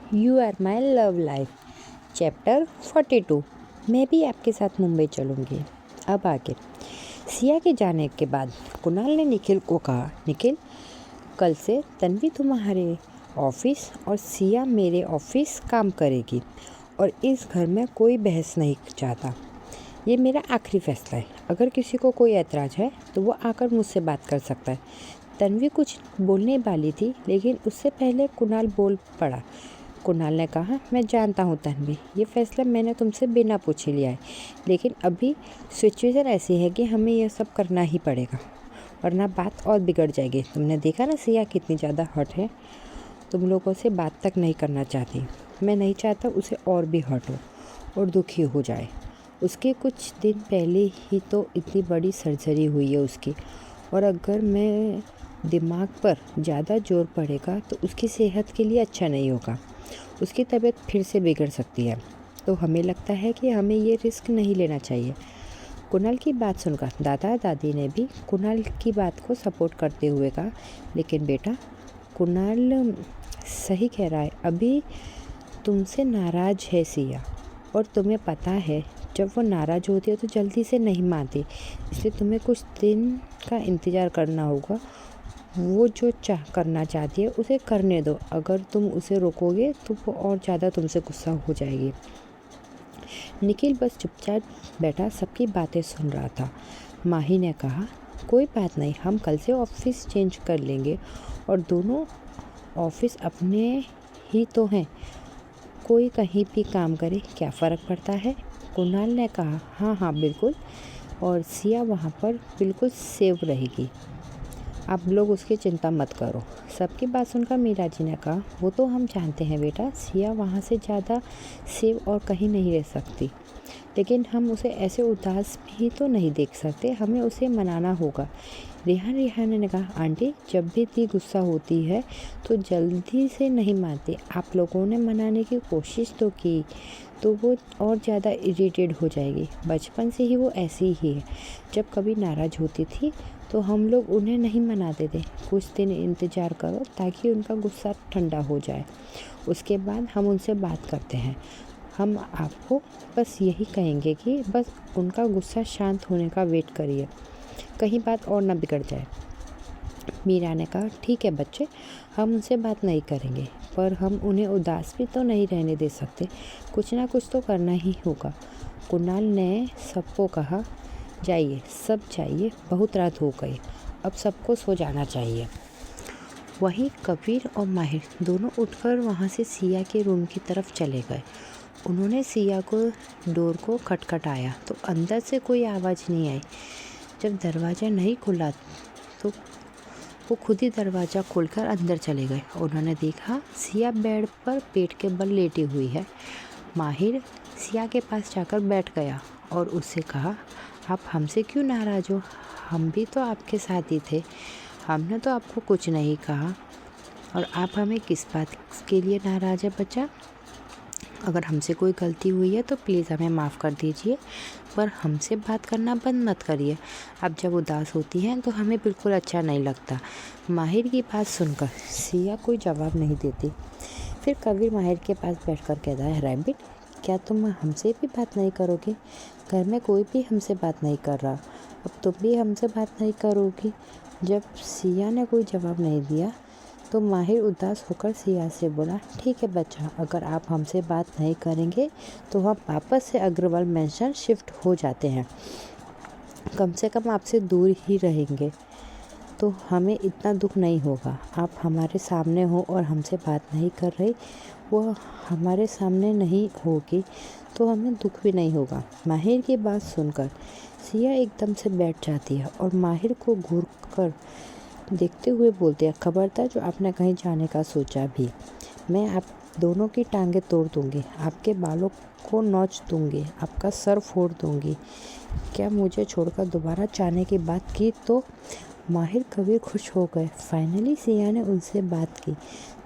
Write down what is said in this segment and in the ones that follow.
You are my love life. Chapter 42। मैं भी आपके साथ मुंबई चलूँगी। अब आगे सिया के जाने के बाद कुणाल ने निखिल को कहा, निखिल कल से तन्वी तुम्हारे ऑफिस और सिया मेरे ऑफिस काम करेगी और इस घर में कोई बहस नहीं चाहता। ये मेरा आखिरी फैसला है। अगर किसी को कोई ऐतराज़ है तो वो आकर मुझसे बात कर सकता है। तन्वी कुछ बोलने वाली थी लेकिन उससे पहले कुणाल बोल पड़ा। कुणाल ने कहा, मैं जानता हूँ तन्वी, ये फैसला मैंने तुमसे बिना पूछे लिया है, लेकिन अभी सिचुएशन ऐसी है कि हमें यह सब करना ही पड़ेगा, वरना बात और बिगड़ जाएगी। तुमने देखा ना सिया कितनी ज़्यादा हर्ट है, तुम लोगों से बात तक नहीं करना चाहती। मैं नहीं चाहता उसे और भी हर्ट हो और दुखी हो जाए। उसके कुछ दिन पहले ही तो इतनी बड़ी सर्जरी हुई है उसकी, और अगर मैं दिमाग पर ज़्यादा जोर पड़ेगा तो उसकी सेहत के लिए अच्छा नहीं होगा। उसकी तबीयत फिर से बिगड़ सकती है। तो हमें लगता है कि हमें ये रिस्क नहीं लेना चाहिए। कुणाल की बात सुनकर दादा दादी ने भी कुणाल की बात को सपोर्ट करते हुए कहा, लेकिन बेटा कुणाल सही कह रहा है, अभी तुमसे नाराज़ है सिया, और तुम्हें पता है जब वो नाराज़ होती है तो जल्दी से नहीं मानती, इसलिए तुम्हें कुछ दिन का इंतज़ार करना होगा। वो जो करना चाहती है उसे करने दो। अगर तुम उसे रोकोगे तो वो और ज़्यादा तुमसे गुस्सा हो जाएगी। निखिल बस चुपचाप बैठा सबकी बातें सुन रहा था। माही ने कहा, कोई बात नहीं, हम कल से ऑफिस चेंज कर लेंगे और दोनों ऑफिस अपने ही तो हैं, कोई कहीं भी काम करे, क्या फ़र्क पड़ता है। कुणाल ने कहा, हाँ हाँ बिल्कुल, और सिया वहाँ पर बिल्कुल सेफ रहेगी, आप लोग उसकी चिंता मत करो। सबकी बात सुनकर मीरा जी ने कहा, वो तो हम जानते हैं बेटा, सिया वहाँ से ज़्यादा सेफ और कहीं नहीं रह सकती, लेकिन हम उसे ऐसे उदास भी तो नहीं देख सकते, हमें उसे मनाना होगा। रिहान ने कहा, आंटी जब भी दी गुस्सा होती है तो जल्दी से नहीं मानती, आप लोगों ने मनाने की कोशिश तो की तो वो और ज़्यादा इरिटेट हो जाएगी। बचपन से ही वो ऐसी ही है, जब कभी नाराज़ होती थी तो हम लोग उन्हें नहीं मनाते थे। कुछ दिन इंतज़ार करो ताकि उनका गुस्सा ठंडा हो जाए, उसके बाद हम उनसे बात करते हैं। हम आपको बस यही कहेंगे कि बस उनका गुस्सा शांत होने का वेट करिए, कहीं बात और ना बिगड़ जाए। मीरा ने कहा, ठीक है बच्चे, हम उनसे बात नहीं करेंगे, पर हम उन्हें उदास भी तो नहीं रहने दे सकते, कुछ ना कुछ तो करना ही होगा। कुणाल ने सबको कहा, जाइए सब जाइए, बहुत रात हो गई, अब सबको सो जाना चाहिए। वहीं कबीर और माहिर दोनों उठकर वहाँ से सिया के रूम की तरफ चले गए। उन्होंने सिया को डोर को खटखटाया तो अंदर से कोई आवाज़ नहीं आई। जब दरवाज़ा नहीं खुला तो वो खुद ही दरवाज़ा खोलकर अंदर चले गए। उन्होंने देखा सिया बेड पर पेट के बल लेटी हुई है। माहिर सिया के पास जाकर बैठ गया और उससे कहा, आप हमसे क्यों नाराज़ हो, हम भी तो आपके साथ ही थे, हमने तो आपको कुछ नहीं कहा, और आप हमें किस बात के लिए नाराज़ है बच्चा। अगर हमसे कोई गलती हुई है तो प्लीज़ हमें माफ़ कर दीजिए, पर हमसे बात करना बंद मत करिए। अब जब उदास होती हैं तो हमें बिल्कुल अच्छा नहीं लगता। माहिर की बात सुनकर सिया कोई जवाब नहीं देती। फिर कबीर माहिर के पास बैठकर कहता है, रैबिट क्या तुम हमसे भी बात नहीं करोगे, घर में कोई भी हमसे बात नहीं कर रहा, अब तुम भी हमसे बात नहीं करोगी। जब सिया ने कोई जवाब नहीं दिया तो माहिर उदास होकर सिया से बोला, ठीक है बच्चा, अगर आप हमसे बात नहीं करेंगे तो हम वापस से अग्रवाल मेंशन शिफ्ट हो जाते हैं, कम से कम आपसे दूर ही रहेंगे तो हमें इतना दुख नहीं होगा। आप हमारे सामने हो और हमसे बात नहीं कर रही, वो हमारे सामने नहीं होगी तो हमें दुख भी नहीं होगा। माहिर की बात सुनकर सिया एकदम से बैठ जाती है और माहिर को घूर कर देखते हुए बोलते हैं, खबरदार जो आपने कहीं जाने का सोचा भी, मैं आप दोनों की टांगें तोड़ दूंगी, आपके बालों को नोच दूंगी, आपका सर फोड़ दूंगी। क्या मुझे छोड़कर दोबारा जाने की बात की तो। माहिर कबीर खुश हो गए। फाइनली सिया ने उनसे बात की।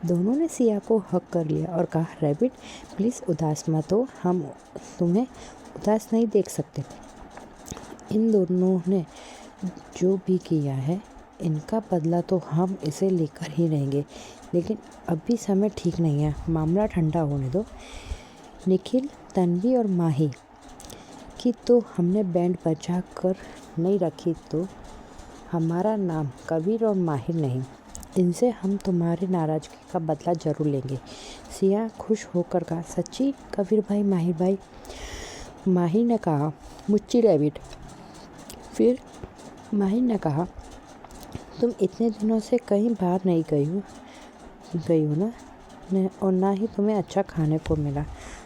दोनों ने सिया को हक कर लिया और कहा, रैबिट प्लीज़ उदास मत हो, हम तुम्हें उदास नहीं देख सकते। इन दोनों ने जो भी किया है इनका बदला तो हम इसे लेकर ही रहेंगे। लेकिन अभी समय ठीक नहीं है, मामला ठंडा होने दो। निखिल, तन्वी और माही की तो हमने बैंड बजा कर नहीं रखी, तो हमारा नाम कबीर और माहिर नहीं। इनसे हम तुम्हारी नाराज़गी का बदला ज़रूर लेंगे। सिया खुश होकर कहा, सच्ची कबीर भाई, माहिर भाई? माहिर ने कहा, मुच्ची रैबिट। फिर माहिर ने कहा, तुम इतने दिनों से कहीं बाहर नहीं गई हो ना, और ना ही तुम्हें अच्छा खाने को मिला।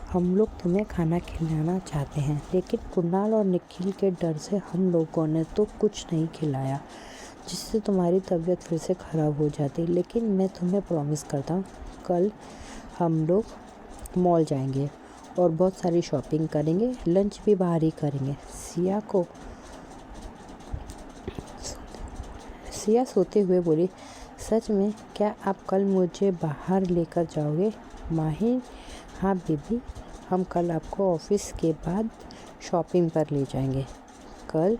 हम लोग तुम्हें खाना खिलाना चाहते हैं, लेकिन कुणाल और निखिल के डर से हम लोगों ने तो कुछ नहीं खिलाया, जिससे तुम्हारी तबीयत फिर से ख़राब हो जाती। लेकिन मैं तुम्हें प्रॉमिस करता हूँ, कल हम लोग मॉल जाएंगे और बहुत सारी शॉपिंग करेंगे, लंच भी बाहर ही करेंगे। सिया सोते हुए बोली, सच में? क्या आप कल मुझे बाहर लेकर जाओगे? माहिर, हाँ बेबी, हम कल आपको ऑफिस के बाद शॉपिंग पर ले जाएंगे। कल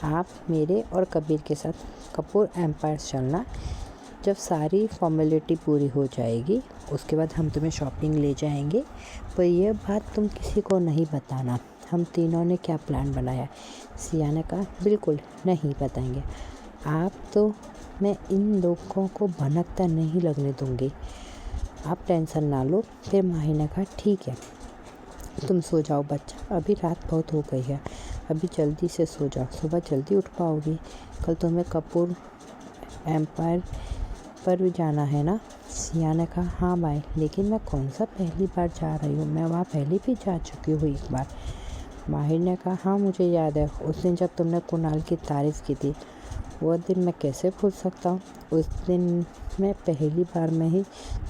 आप मेरे और कबीर के साथ कपूर एम्पायर चलना। जब सारी फॉर्मेलिटी पूरी हो जाएगी उसके बाद हम तुम्हें शॉपिंग ले जाएंगे, पर यह बात तुम किसी को नहीं बताना हम तीनों ने क्या प्लान बनाया। सिया ने कहा, बिल्कुल नहीं बताएंगे आप तो। मैं इन लोगों को भनकता नहीं लगने दूंगी, आप टेंशन ना लो। फिर माही ने कहा, ठीक है, तुम सो जाओ बच्चा, अभी रात बहुत हो गई है, अभी जल्दी से सो जाओ, सुबह जल्दी उठ पाओगी। कल तुम्हें कपूर एम्पायर पर भी जाना है ना? सिया ने कहा, हाँ भाई, लेकिन मैं कौन सा पहली बार जा रही हूँ, मैं वहाँ पहले भी जा चुकी हूँ एक बार। माहिर ने कहा, हाँ मुझे याद है, उस दिन जब तुमने कुणाल की तारीफ़ की थी, वो दिन मैं कैसे भूल सकता हूँ। उस दिन मैं पहली बार में ही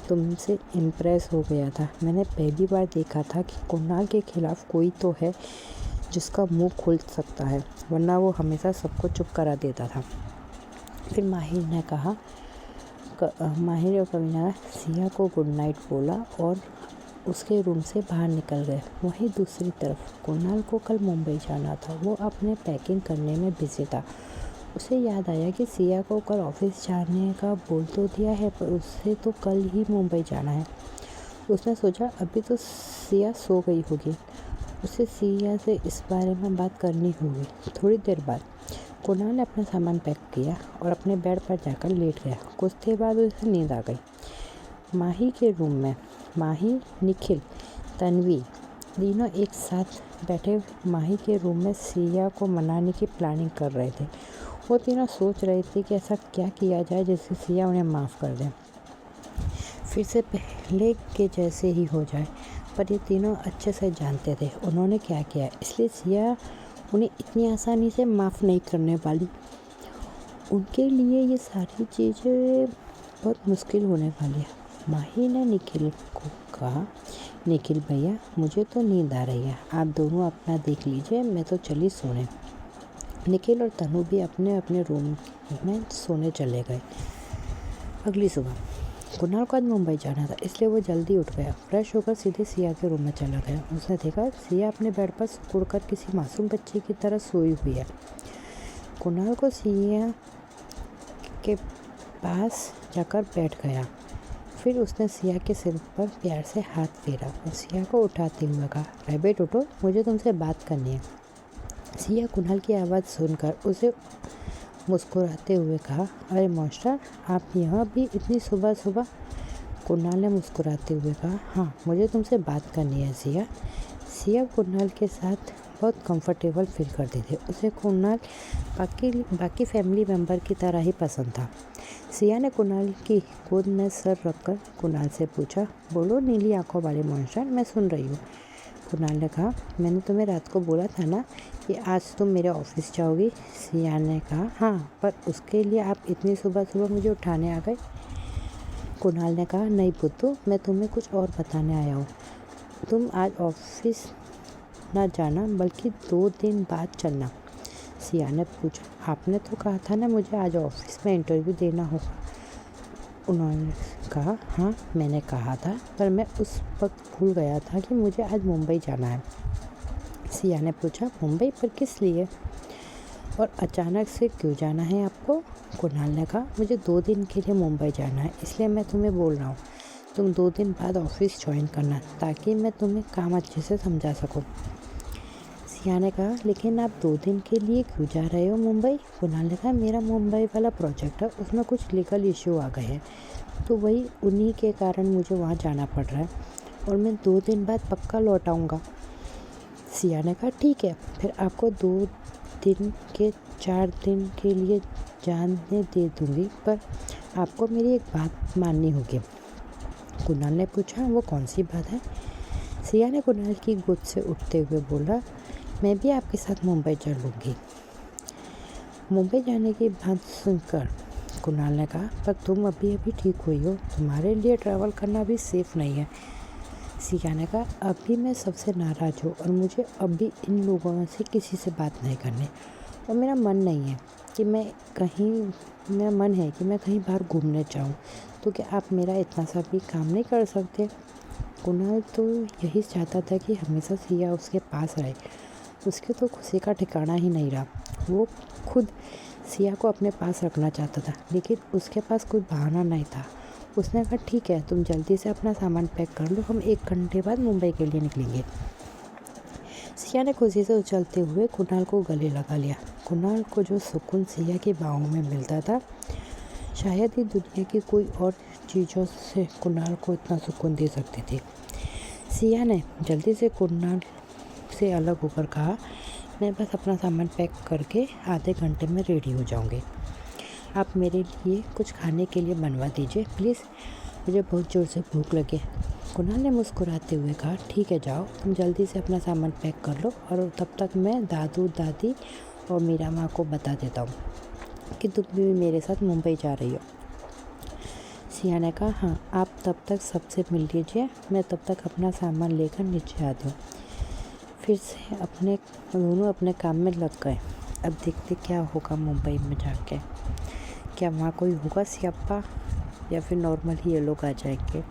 तुमसे इम्प्रेस हो गया था। मैंने पहली बार देखा था कि कुणाल के खिलाफ़ कोई तो है जिसका मुंह खुल सकता है, वरना वो हमेशा सबको चुप करा देता था। फिर माहिर और कबीर ने सिया को गुड नाइट बोला और उसके रूम से बाहर निकल गए। वहीं दूसरी तरफ कुणाल को कल मुंबई जाना था। वो अपने पैकिंग करने में बिजी था। उसे याद आया कि सिया को कल ऑफिस जाने का बोल तो दिया है, पर उसे तो कल ही मुंबई जाना है। उसने सोचा, अभी तो सिया सो गई होगी, उसे सिया से इस बारे में बात करनी होगी। थोड़ी देर बाद कुणाल ने अपना सामान पैक किया और अपने बेड पर जाकर लेट गया। कुछ देर बाद उसे नींद आ गई। माही के रूम में माही, निखिल, तन्वी तीनों एक साथ बैठे माही के रूम में सिया को मनाने की प्लानिंग कर रहे थे। वो तीनों सोच रहे थे कि ऐसा क्या किया जाए जिससे सिया उन्हें माफ़ कर दे, फिर से पहले के जैसे ही हो जाए। पर ये तीनों अच्छे से जानते थे उन्होंने क्या किया, इसलिए सिया उन्हें इतनी आसानी से माफ़ नहीं करने वाली। उनके लिए ये सारी चीज़ें बहुत मुश्किल होने वाली है। माही ने निखिल को कहा, निखिल भैया, मुझे तो नींद आ रही है, आप दोनों अपना देख लीजिए, मैं तो चली सोने। निखिल और तनु भी अपने अपने रूम में सोने चले गए। अगली सुबह कुणाल को आज मुंबई जाना था, इसलिए वो जल्दी उठ गया। फ्रेश होकर सीधे सिया के रूम में चला गया। उसने देखा सिया अपने बेड पर सिकुड़कर किसी मासूम बच्चे की तरह सोई हुई है। कुणाल को सिया के पास जाकर बैठ गया। फिर उसने सिया के सिर पर प्यार से हाथ फेरा और सिया को उठाते हुए कहा, रैबिट उठो, मुझे तुमसे बात करनी है। सिया कुणाल की आवाज़ सुनकर उसे मुस्कुराते हुए कहा, अरे मास्टर, आप यहाँ भी इतनी सुबह सुबह? कुणाल ने मुस्कुराते हुए कहा, हाँ, मुझे तुमसे बात करनी है सिया। सिया कुणाल के साथ बहुत कंफर्टेबल फील करते थे। उसे कुणाल बाकी फैमिली मेम्बर की तरह ही पसंद था। सिया ने कुणाल की गोद में सर रखकर कुणाल से पूछा, बोलो नीली आंखों वाले मॉन्स्टर, मैं सुन रही हूँ। कुणाल ने कहा, मैंने तुम्हें रात को बोला था ना कि आज तुम मेरे ऑफिस जाओगी। सिया ने कहा, हाँ, पर उसके लिए आप इतनी सुबह सुबह मुझे उठाने आ गए। कुणाल ने कहा, नहीं बुद्धू, मैं तुम्हें कुछ और बताने आया हूँ। तुम आज ऑफिस ना जाना, बल्कि 2 दिन बाद चलना। सिया ने पूछा, आपने तो कहा था ना मुझे आज ऑफिस में इंटरव्यू देना होगा। उन्होंने कहा, हाँ मैंने कहा था, पर मैं उस वक्त भूल गया था कि मुझे आज मुंबई जाना है। सिया ने पूछा, मुंबई पर किस लिए? और अचानक से क्यों जाना है आपको? कुणाल ने कहा, मुझे 2 दिन के लिए मुंबई जाना है, इसलिए मैं तुम्हें बोल रहा हूँ। तुम 2 दिन बाद ऑफिस ज्वाइन करना ताकि मैं तुम्हें काम अच्छे से समझा सकूँ। सिया ने कहा, लेकिन आप 2 दिन के लिए क्यों जा रहे हो मुंबई? कुणाल ने कहा, मेरा मुंबई वाला प्रोजेक्ट है, उसमें कुछ लीगल इशू आ गए हैं, तो वही उन्हीं के कारण मुझे वहाँ जाना पड़ रहा है और मैं 2 दिन बाद पक्का लौट आऊँगा। सिया ने कहा, ठीक है, फिर आपको 2 दिन के 4 दिन के लिए जाने दे दूँगी, पर आपको मेरी एक बात माननी होगी। कुणाल ने पूछा, वो कौन सी बात है? सिया ने कुणाल की गोद से उठते हुए बोला, मैं भी आपके साथ मुंबई चलूँगी। मुंबई जाने की बात सुनकर कुणाल ने कहा, पर तुम अभी ठीक हुई हो, तुम्हारे लिए ट्रैवल करना भी सेफ़ नहीं है। सिया ने कहा, अभी मैं सबसे नाराज़ हूँ और मुझे अभी इन लोगों से किसी से बात नहीं करनी और मेरा मन नहीं है कि मेरा मन है कि मैं कहीं बाहर घूमने जाऊँ, तो क्या आप मेरा इतना सा भी काम नहीं कर सकते? कुणाल तो यही चाहता था कि हमेशा सिया उसके पास रहे, उसके तो खुशी का ठिकाना ही नहीं रहा। वो खुद सिया को अपने पास रखना चाहता था, लेकिन उसके पास कोई बहाना नहीं था। उसने कहा, ठीक है, तुम जल्दी से अपना सामान पैक कर लो, हम 1 घंटे बाद मुंबई के लिए निकलेंगे। सिया ने खुशी से उछलते हुए कुणाल को गले लगा लिया। कुणाल को जो सुकून सिया की बाहों में मिलता था, शायद ही दुनिया की कोई और चीज़ों से कुणाल को इतना सुकून दे सकती थी। सिया ने जल्दी से कुणाल से अलग होकर कहा, मैं बस अपना सामान पैक करके आधे घंटे में रेडी हो जाऊंगी। आप मेरे लिए कुछ खाने के लिए बनवा दीजिए प्लीज़, मुझे बहुत ज़ोर से भूख लगी। कुणाल ने मुस्कुराते हुए कहा, ठीक है, जाओ, तुम जल्दी से अपना सामान पैक कर लो और तब तक मैं दादू दादी और मीरा माँ को बता देता हूँ कि तुम भी मेरे साथ मुंबई जा रही हो। सिया ने कहा, हाँ, आप तब तक सबसे मिल लीजिए, मैं तब तक अपना सामान लेकर नीचे आती हूँ। फिर से दोनों अपने काम में लग गए। अब देखते क्या होगा मुंबई में जाके, क्या वहाँ कोई होगा सियाप्पा या फिर नॉर्मल ही ये लोग आ जाएंगे।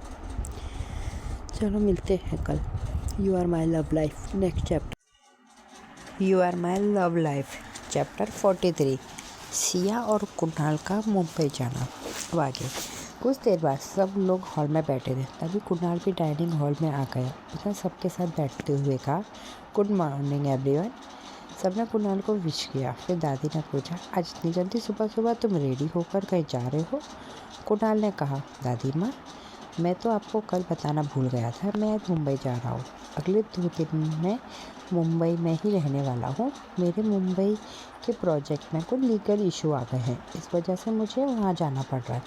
चलो मिलते हैं कल। You are my love life next chapter. You are my love life chapter 43। Siya और कुणाल का मुंबई जाना। अब आगे कुछ देर बाद सब लोग हॉल में बैठे थे, तभी कुणाल भी डाइनिंग हॉल में आ गया। उसने सबके साथ बैठते हुए कहा, गुड मॉर्निंग एवरीवन। सबने कुणाल को विश किया। फिर दादी ने पूछा, आज इतनी जल्दी सुबह सुबह तुम रेडी होकर कहीं जा रहे हो? कुणाल ने कहा, दादी माँ, मैं तो आपको कल बताना भूल गया था, मैं आज मुंबई जा रहा हूँ। अगले 2 दिन में मुंबई में ही रहने वाला हूँ। मेरे मुंबई के प्रोजेक्ट में कुछ लीगल इशू आ गए हैं, इस वजह से मुझे वहाँ जाना पड़ रहा है।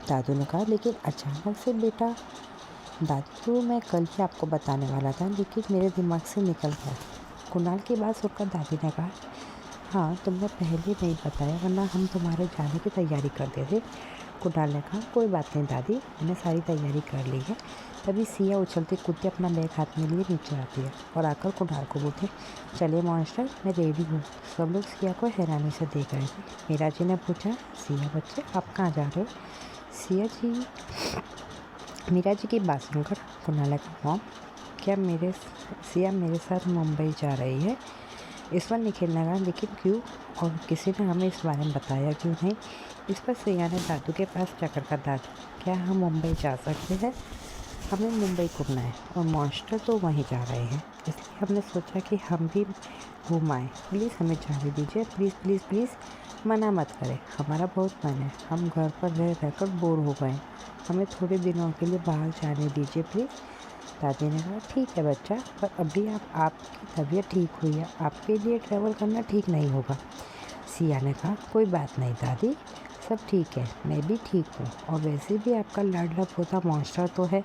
दादू ने कहा, लेकिन अचानक से बेटा? दादू, मैं कल ही आपको बताने वाला था, लेकिन मेरे दिमाग से निकल गया। कुणाल की बात सुनकर दादी ने कहा, हाँ, तुमने पहले नहीं बताया, वरना हम तुम्हारे जाने की तैयारी करते थे। कुणाल ने कहा, कोई बात नहीं दादी, मैंने सारी तैयारी कर ली है। तभी सिया उछलते कूदते अपना बैग हाथ में लिए नीचे आती है और आकर कुणाल को बोलते, चले मॉन्स्टर, मैं रेडी हूँ। सब लोग सिया को हैरानी से देख रहे थे। मीरा जी ने पूछा, सिया बच्चे, आप कहाँ जा रहे हो? मीरा जी की बात सुनकर कुणाल ने कहा, मॉम, क्या सिया मेरे साथ मुंबई जा रही है? इस पर निखिल लगा, लेकिन क्यों, और किसी ने हमें इस बारे में बताया क्यों नहीं? इस पर सिया ने दादू के पास जाकर कहा, दादू, क्या हम मुंबई जा सकते हैं? हमें मुंबई घूमना है और मॉन्स्टर तो वहीं जा रहे हैं, इसलिए हमने सोचा कि हम भी घूम आए। प्लीज़ हमें जाने दीजिए, प्लीज़ प्लीज़ प्लीज़, मना मत करें, हमारा बहुत मन है, हम घर पर रहकर बोर हो गए, हमें थोड़े दिनों के लिए बाहर जाने दीजिए प्लीज़। दादी ने कहा, ठीक है बच्चा, पर अभी आपकी तबीयत ठीक हुई है, आपके लिए ट्रैवल करना ठीक नहीं होगा। सिया ने कहा, कोई बात नहीं दादी, सब ठीक है, मैं भी ठीक हूँ, और वैसे भी आपका लाडला पोता मॉन्स्टर तो है,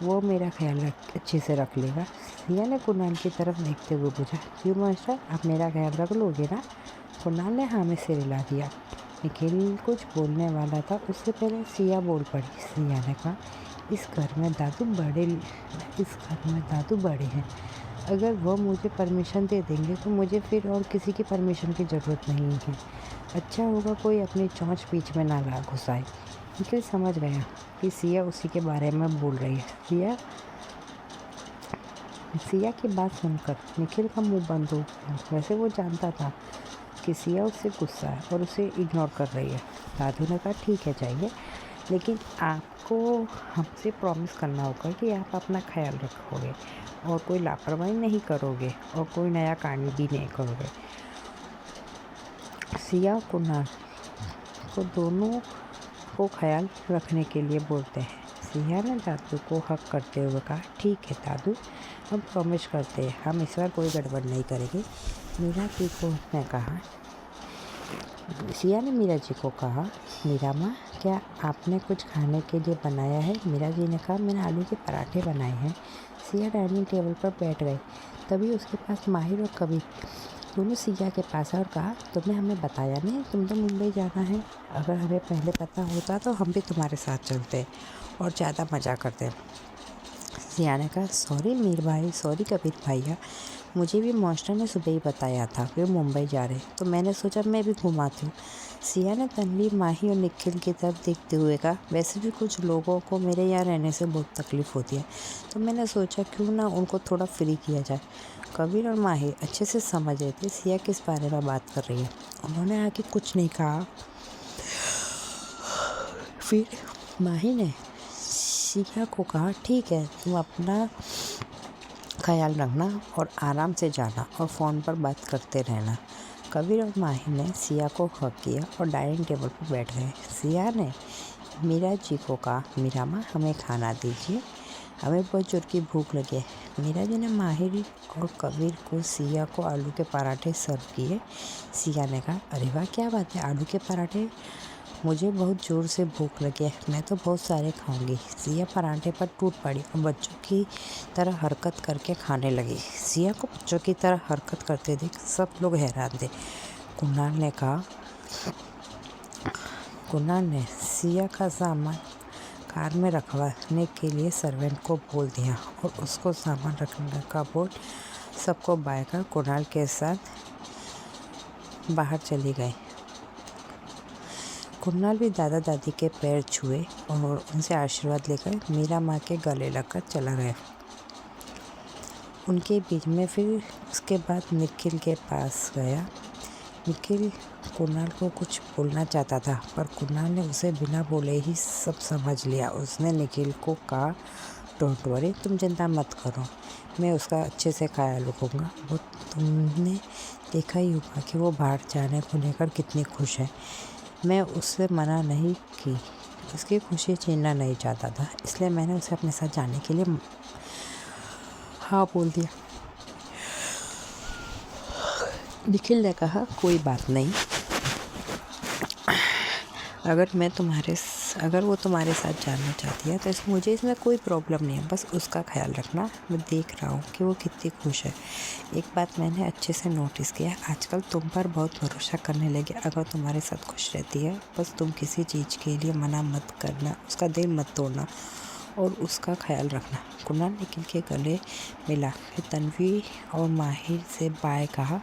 वो मेरा ख्याल अच्छे से रख लेगा। सिया ने कुणाल की तरफ देखते हुए पूछा, क्यों मॉन्स्टर, आप मेरा ख्याल रख लोगे ना? कुणाल ने हाँ में सिर हिला दिया। निखिल कुछ बोलने वाला था, उससे पहले सिया बोल पड़ी। सिया ने कहा, इस घर में दादू बड़े हैं, अगर वो मुझे परमिशन दे देंगे तो मुझे फिर और किसी की परमिशन की ज़रूरत नहीं है। अच्छा होगा कोई अपनी चोंच बीच में ना ला घुसाए। निखिल समझ गया कि सिया उसी के बारे में बोल रही है। सिया की बात सुनकर निखिल का मुंह बंद हो गया। वैसे वो जानता था कि सिया उससे गुस्सा है और उसे इग्नोर कर रही है। दादू ने कहा ठीक है जाइए, लेकिन आपको हमसे प्रॉमिस करना होगा कि आप अपना ख्याल रखोगे और कोई लापरवाही नहीं करोगे और कोई नया कांड भी नहीं करोगे। सिया और कुणाल को दोनों को ख्याल रखने के लिए बोलते हैं। सिया ने दादू को हक करते हुए कहा ठीक है दादू, हम प्रॉमिस करते हैं हम इस बार कोई गड़बड़ नहीं करेंगे। मीरा जी को ने कहा सिया ने मीरा जी को कहा मीरा माँ क्या आपने कुछ खाने के लिए बनाया है? मीरा जी ने कहा मैंने आलू के पराठे बनाए हैं। सिया डाइनिंग टेबल पर बैठ गई। तभी उसके पास माहिर और कबीर दोनों सिया के पास और कहा तुमने हमें बताया नहीं, तुम तो मुंबई जाना है। अगर हमें पहले पता होता तो हम भी तुम्हारे साथ चलते और ज़्यादा मज़ा करते। सिया ने कहा सॉरी मीर भाई, सॉरी कबीर भैया, मुझे भी मास्टर ने सुबह ही बताया था वे मुंबई जा रहे, तो मैंने सोचा मैं भी घुमाती हूँ। सिया ने तन्वी, माही और निखिल की तरफ देखते हुए कहा वैसे भी कुछ लोगों को मेरे यहाँ रहने से बहुत तकलीफ़ होती है, तो मैंने सोचा क्यों ना उनको थोड़ा फ्री किया जाए। कबीर और माही अच्छे से समझ रहे थे सिया किस बारे में बात कर रही है। उन्होंने आके कुछ नहीं कहा। फिर माही ने सिया को कहा ठीक है तुम अपना ख्याल रखना और आराम से जाना और फ़ोन पर बात करते रहना। कबीर और माही ने सिया को हक किया और डाइनिंग टेबल पर बैठ गए। सिया ने मीरा जी को कहा मीरा माँ हमें खाना दीजिए, हमें बहुत जोर की भूख लगी है। मीरा जी ने माहिर और कबीर को सिया को आलू के पराठे सर्व किए। सिया ने कहा अरे वाह क्या बात है, आलू के पराठे, मुझे बहुत ज़ोर से भूख लगी है, मैं तो बहुत सारे खाऊंगी। सिया पराठे पर टूट पड़ी और बच्चों की तरह हरकत करके खाने लगी। सिया को बच्चों की तरह हरकत करते देख सब लोग हैरान थे। कुणाल ने सिया का सामान कार में रखवाने के लिए सर्वेंट को बोल दिया और उसको सामान रखने का बोल सबको बाय कर कुणाल के साथ बाहर चली गई। कुणाल भी दादा दादी के पैर छुए और उनसे आशीर्वाद लेकर मीरा माँ के गले लगकर चला गया। उनके बीच में फिर उसके बाद निखिल के पास गया। निखिल कुणाल को कुछ बोलना चाहता था पर कुणाल ने उसे बिना बोले ही सब समझ लिया। उसने निखिल को कहा डोंट वरी, तुम चिंता मत करो, मैं उसका अच्छे से ख्याल रखूँगा। वो तुमने देखा ही होगा कि वो बाहर जाने को लेकर कितनी खुश है। मैं उससे मना नहीं की, उसकी खुशी छीनना नहीं चाहता था, इसलिए मैंने उसे अपने साथ जाने के लिए हाँ बोल दिया। निखिल ने कहा कोई बात नहीं, अगर वो तुम्हारे साथ जाना चाहती है तो मुझे इसमें कोई प्रॉब्लम नहीं है, बस उसका ख्याल रखना। मैं देख रहा हूँ कि वो कितनी खुश है। एक बात मैंने अच्छे से नोटिस किया, आजकल तुम पर बहुत भरोसा करने लगे। अगर तुम्हारे साथ खुश रहती है बस तुम किसी चीज़ के लिए मना मत करना, उसका दिल मत तोड़ना और उसका ख्याल रखना। कुणाल निखिल के गले मिला, फिर तन्वी और माहिर से बाय कहा।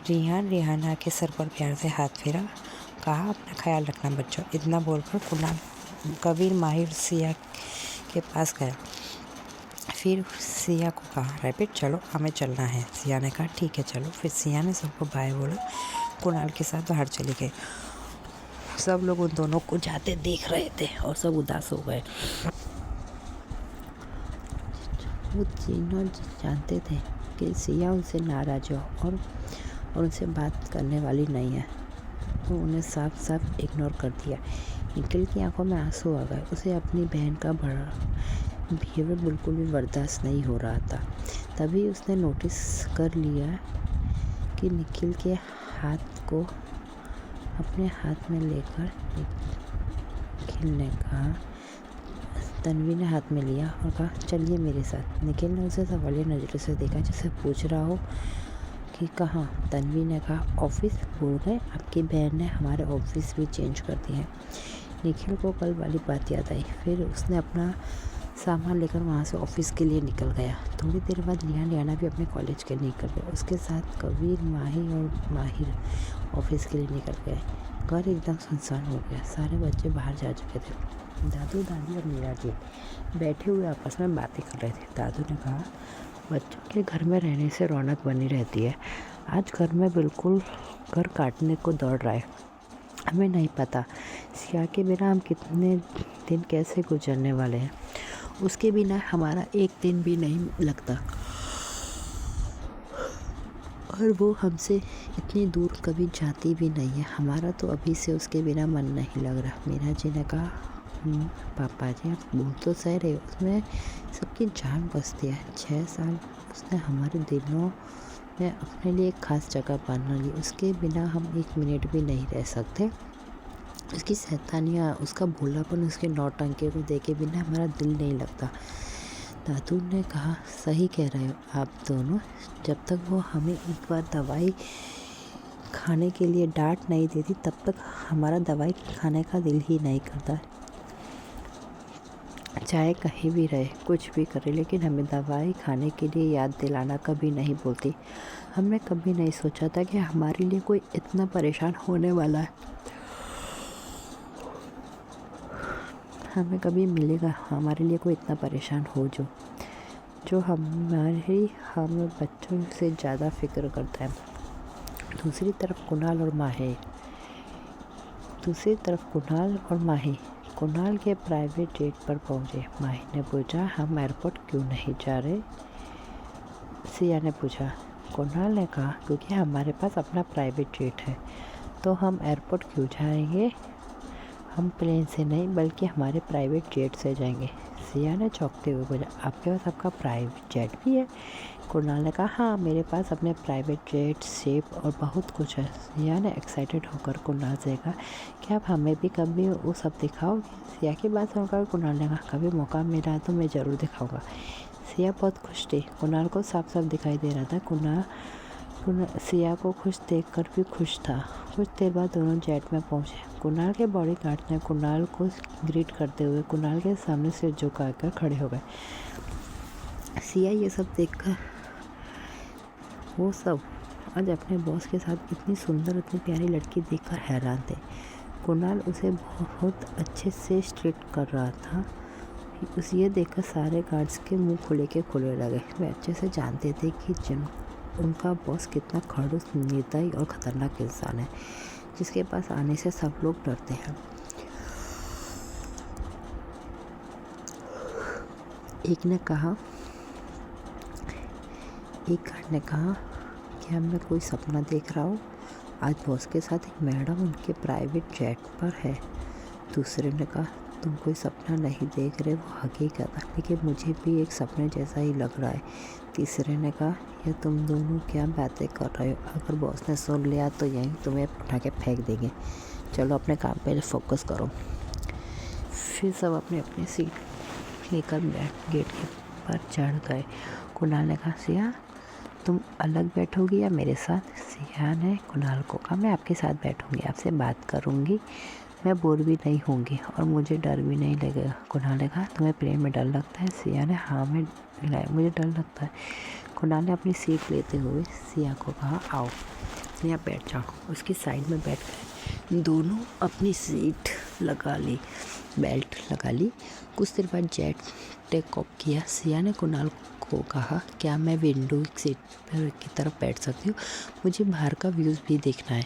रिहाना के सर पर प्यार से हाथ फेरा, कहा अपना ख्याल रखना बच्चों। इतना बोलकर कुणाल कबीर माहिर सिया के पास गया। फिर सिया को कहा रैपिड चलो हमें चलना है। सिया ने कहा ठीक है चलो। फिर सिया ने सबको बाय बोला, कुणाल के साथ बाहर चले गए। सब लोग उन दोनों को जाते देख रहे थे और सब उदास हो गए। वो तीनों जानते थे कि सिया उनसे नाराज़ हो और उनसे बात करने वाली नहीं है, तो उन्हें साफ साफ इग्नोर कर दिया। निखिल की आंखों में आंसू आ गए। उसे अपनी बहन का बड़ा बिहेवियर बिल्कुल भी बर्दाश्त नहीं हो रहा था। तभी उसने नोटिस कर लिया कि निखिल के हाथ को अपने हाथ में लेकर निखिल ने कहा, तन्वी ने हाथ में लिया और कहा चलिए मेरे साथ। निखिल ने उसे सवालिया नज़रों से देखा जैसे पूछ रहा हो कि कहाँ। तन्वी ने कहा ऑफिस भूल गए, आपकी बहन ने हमारे ऑफिस भी चेंज कर दिए हैं। निखिल को कल वाली बात याद आई। फिर उसने अपना सामान लेकर वहाँ से ऑफिस के लिए निकल गया। थोड़ी देर बाद लियाना भी अपने कॉलेज के लिए निकल गए। उसके साथ कबीर, माही और माहिर ऑफिस के लिए निकल गए। घर एकदम सुनसान हो गया, सारे बच्चे बाहर जा चुके थे। दादू दादी और मीरा जी बैठे हुए आपस में बातें कर रहे थे। दादू ने कहा बच्चों के घर में रहने से रौनक बनी रहती है, आज घर में बिल्कुल घर काटने को दौड़ रहा है। हमें नहीं पता सिया के बिना हम कितने दिन कैसे गुजरने वाले हैं। उसके बिना हमारा एक दिन भी नहीं लगता और वो हमसे इतनी दूर कभी जाती भी नहीं है। हमारा तो अभी से उसके बिना मन नहीं लग रहा। मीरा जी ने कहा पापा जी आप बोल तो सह रहे हो, उसमें सबकी जान बसती है। 6 साल उसने हमारे दिलों में अपने लिए एक ख़ास जगह बना ली। उसके बिना हम एक मिनट भी नहीं रह सकते। उसकी शैतानियाँ, उसका भोलापन, उसके नौटंकी को देखे बिना हमारा दिल नहीं लगता। दादू ने कहा सही कह रहे हो आप दोनों। जब तक वो हमें एक बार दवाई खाने के लिए डांट नहीं देती तब तक हमारा दवाई खाने का दिल ही नहीं करता। चाहे कहीं भी रहे, कुछ भी करे, लेकिन हमें दवाई खाने के लिए याद दिलाना कभी नहीं बोलती। हमने कभी नहीं सोचा था कि हमारे लिए कोई इतना परेशान होने वाला है। हमें कभी मिलेगा हमारे लिए कोई इतना परेशान हो जो हमें बच्चों से ज़्यादा फिक्र करता है। दूसरी तरफ कुणाल और माही कुणाल के प्राइवेट जेट पर पहुंचे। माही ने पूछा हम एयरपोर्ट क्यों नहीं जा रहे? सिया ने पूछा। कुणाल ने कहा क्योंकि हमारे पास अपना प्राइवेट जेट है। तो हम एयरपोर्ट क्यों जाएंगे? हम प्लेन से नहीं बल्कि हमारे प्राइवेट जेट से जाएंगे। सिया ने चौंकते हुए बोला आपके पास आपका प्राइवेट जेट भी है? कुणाल ने कहा हाँ मेरे पास अपने प्राइवेट जेट, शेप और बहुत कुछ है। सिया ने एक्साइटेड होकर कुणाल से कहा कि आप हमें भी कभी वो सब दिखाओगे? सिया की बात सुनकर कुणाल ने कहा कभी मौका मिला तो मैं ज़रूर दिखाऊंगा। सिया बहुत खुश थी। कुणाल को साफ साफ दिखाई दे रहा था सिया को खुश देखकर भी खुश था। कुछ देर बाद दोनों जेट में पहुंचे। कुणाल के बॉडीगार्ड ने कुणाल को ग्रीट करते हुए कुणाल के सामने सिर झुकाकर खड़े हो गए। सिया ये सब देखकर वो सब आज अपने बॉस के साथ इतनी सुंदर, इतनी प्यारी लड़की देखकर हैरान थे। कुणाल उसे बहुत अच्छे से स्ट्रीट कर रहा था। उसे ये देखकर सारे गार्ड्स के मुंह खुले लगे। वे अच्छे से जानते थे कि उनका बॉस कितना खड़ूस, निर्दयी और ख़तरनाक इंसान है जिसके पास आने से सब लोग डरते हैं। एक गार्ड ने कहा क्या मैं कोई सपना देख रहा हूँ? आज बॉस के साथ एक मैडम उनके प्राइवेट जेट पर है। दूसरे ने कहा तुम कोई सपना नहीं देख रहे, वो हकीकत है, लेकिन मुझे भी एक सपने जैसा ही लग रहा है। तीसरे ने कहा यह तुम दोनों क्या बातें कर रहे हो? अगर बॉस ने सुन लिया तो यहीं तुम्हें उठा के फेंक देंगे। चलो अपने काम पे फोकस करो। फिर सब अपने अपने सीट लेकर गेट के पर चढ़ गए। कुणाल ने कहा सिया तुम अलग बैठोगी या मेरे साथ? सिया ने कुणाल को कहा मैं आपके साथ बैठूंगी, आपसे बात करूंगी, मैं बोर भी नहीं होंगी और मुझे डर भी नहीं लगेगा। कुणाल ने कहा तुम्हें प्लेन में डर लगता है? सिया ने हाँ मैं मुझे डर लगता है। कुणाल ने अपनी सीट लेते हुए सिया को कहा आओ सिया बैठ जाओ। उसकी साइड में बैठ गए। दोनों अपनी सीट बेल्ट लगा ली। कुछ देर बाद जेट टेक ऑफ किया। सिया ने कुणाल को कहा क्या मैं विंडो सीट की तरफ बैठ सकती हूँ? मुझे बाहर का व्यूज़ भी देखना है।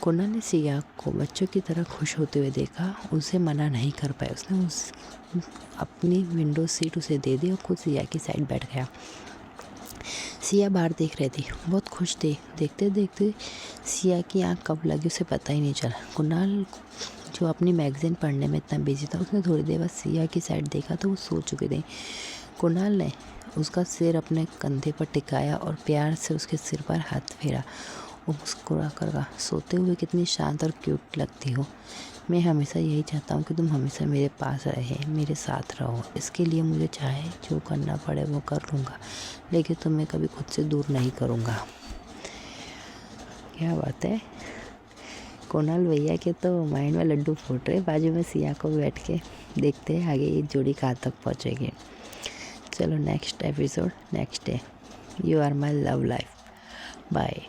कुणाल ने सिया को बच्चों की तरह खुश होते हुए देखा। उसे मना नहीं कर पाया। उसने अपनी विंडो सीट उसे दे दी और खुद सिया की साइड बैठ गया। सिया बाहर देख रही थी, बहुत खुश थी। देखते देखते सिया की आँख कब लगी उसे पता ही नहीं चला। कुणाल जो अपनी मैगज़ीन पढ़ने में इतना बिजी था, उसने थोड़ी देर बाद सिया की साइड देखा तो वो सो चुकी थी। कुणाल ने उसका सिर अपने कंधे पर टिकाया और प्यार से उसके सिर पर हाथ फेरा। वो मुस्कुरा कर कहा सोते हुए कितनी शांत और क्यूट लगती हो। मैं हमेशा यही चाहता हूँ कि तुम हमेशा मेरे पास रहे, मेरे साथ रहो। इसके लिए मुझे चाहे जो करना पड़े वो कर लूँगा, लेकिन तुम्हें कभी खुद से दूर नहीं करूँगा। क्या बात है। कुणाल भैया के तो माइंड में लड्डू फूट रहे। बाजू में सिया को बैठ के देखते हैं आगे ये जोड़ी कहाँ तक पहुँचेगी। चलो next episode next day. You are my love life. Bye.